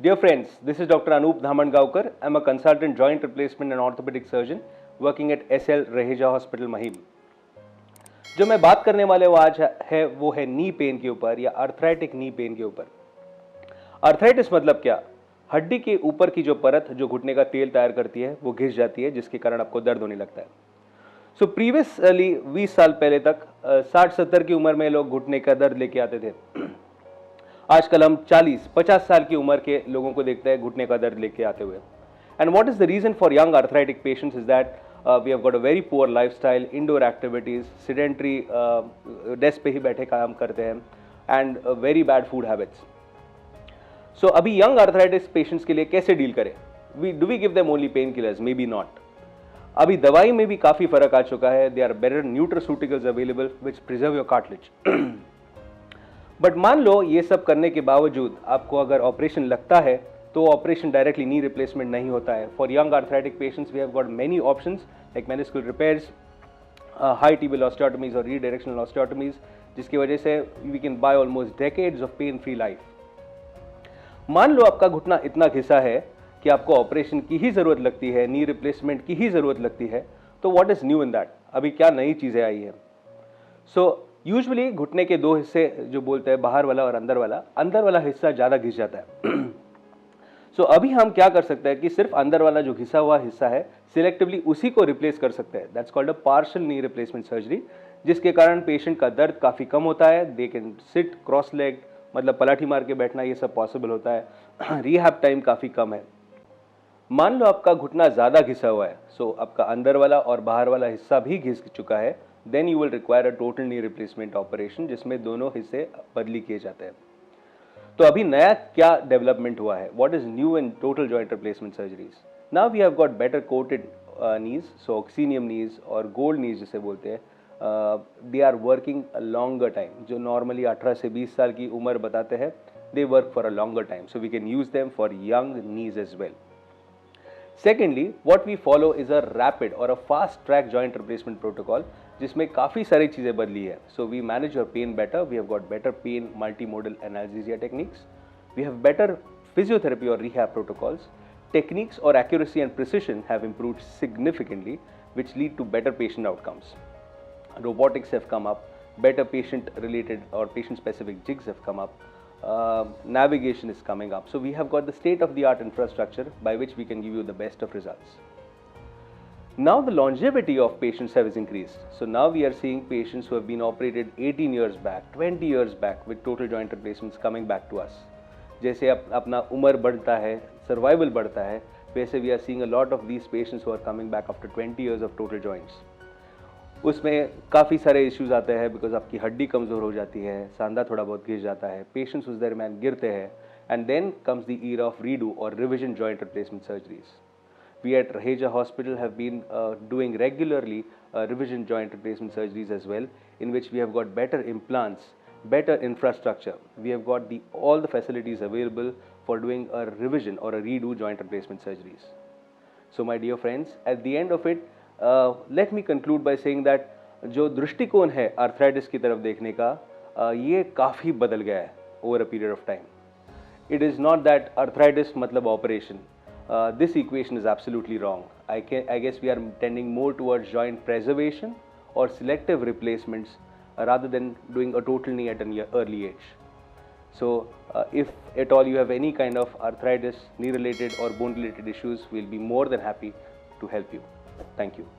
Dear friends, this is Dr. Anup Dhamandgaonkar. I'm a consultant joint replacement and orthopedic surgeon working at SL Raheja Hospital, Mahim. जो मैं बात करने वाले वो आज है वो है नी पेन के ऊपर या आर्थराइटिक नी पेन के ऊपर। आर्थराइटिस मतलब क्या? हड्डी के ऊपर की जो परत जो घुटने का तेल तैयार करती है वो घिस जाती है, जिसके कारण आपको दर्द होने लगता है। सो प्रीवियसली 20 साल पहले तक 60-70 की उम्र में लोग घुटने का दर्द लेके आते थे। आजकल हम 40-50 साल की उम्र के लोगों को देखते हैं घुटने का दर्द लेके आते हुए। And what is the reason for young arthritic patients is that we have got a very poor lifestyle, indoor activities, sedentary desk पे ही बैठे काम करते हैं and very bad food habits. So अभी यंग आर्थराइटिस पेशेंट्स के लिए कैसे डील करें? Do we give them only painkillers? May be not. अभी दवाई में भी काफी फर्क आ चुका है। They are better nutraceuticals available which preserve your cartilage. But मान लो ये सब करने के बावजूद आपको अगर ऑपरेशन लगता है तो ऑपरेशन डायरेक्टली नी रिप्लेसमेंट नहीं होता है। For young arthritic patients we have got many options like meniscal repairs, high tibial osteotomies और रीडायरेक्शनल ऑस्टियोटमीज, जिसकी वजह से we can buy almost decades of pain free life. मान लो आपका घुटना इतना घिसा है कि आपको ऑपरेशन की ही जरूरत लगती है, नी रिप्लेसमेंट की ही जरूरत लगती है, तो what is new in that? अभी क्या नई चीजें आई है? सो यूजुअली घुटने के दो हिस्से जो बोलते हैं, बाहर वाला और अंदर वाला हिस्सा ज्यादा घिस जाता है। सो अभी हम क्या कर सकते हैं कि सिर्फ अंदर वाला जो घिसा हुआ हिस्सा है सिलेक्टिवली उसी को रिप्लेस कर सकते हैं। That's called a partial knee replacement surgery, जिसके कारण पेशेंट का दर्द काफी कम होता है। They can sit cross leg, मतलब पलाठी मार के बैठना, ये सब पॉसिबल होता है। रिहैब टाइम काफी कम है। मान लो आपका घुटना ज्यादा घिसा हुआ है, सो आपका अंदर वाला और बाहर वाला हिस्सा भी घिस चुका है, then you will require a total knee replacement operation, जिसमें दोनों हिस्से बदली किए जाते हैं। तो अभी नया क्या डेवलपमेंट हुआ है? What is new in total joint replacement surgeries? Now we have got better coated knees, so oxinium knees और गोल्ड नीज जिसे बोलते हैं, they are working a longer time. जो नॉर्मली 18 से 20 साल की उम्र बताते हैं, they work for a longer time, so we can use them for young knees as well. Secondly, what we follow is a rapid or a fast track joint replacement protocol, जिसमें काफ़ी सारी चीज़ें बदली है। So we manage your pain better, we have got better pain multimodal analgesia techniques, we have better physiotherapy or rehab protocols, techniques or accuracy and precision have improved significantly, which lead to better patient outcomes. Robotics have come up, better patient related or patient specific jigs have come up, navigation is coming up. So we have got the state of the art infrastructure by which we can give you the best of results. Now the longevity of patients has increased. So now we are seeing patients who have been operated 18 years back, 20 years back with total joint replacements coming back to us. जैसे अपना उम्र बढ़ता है, survival बढ़ता है, वैसे we are seeing a lot of these patients who are coming back after 20 years of total joints. उसमें काफ़ी सारे इश्यूज आते हैं बिकॉज आपकी हड्डी कमज़ोर हो जाती है, सांधा थोड़ा बहुत घिस जाता है, पेशेंट्स उस दरमियान गिरते हैं, and then comes the era of redo और revision joint replacement surgeries. We at Raheja Hospital have been doing regularly revision joint replacement surgeries as well, in which we have got better implants, better infrastructure. We have got all the facilities available for doing a revision or a redo joint replacement surgeries. So my dear friends, at the end of it, let me conclude by saying that जो दृष्टिकोण है arthritis की तरफ देखने का, ये काफ़ी बदल गया है over a period of time. It is not that arthritis मतलब operation. This equation is absolutely wrong. I guess we are tending more towards joint preservation or selective replacements rather than doing a total knee at an early age. So if at all you have any kind of arthritis, knee related or bone related issues, we'll be more than happy to help you. Thank you.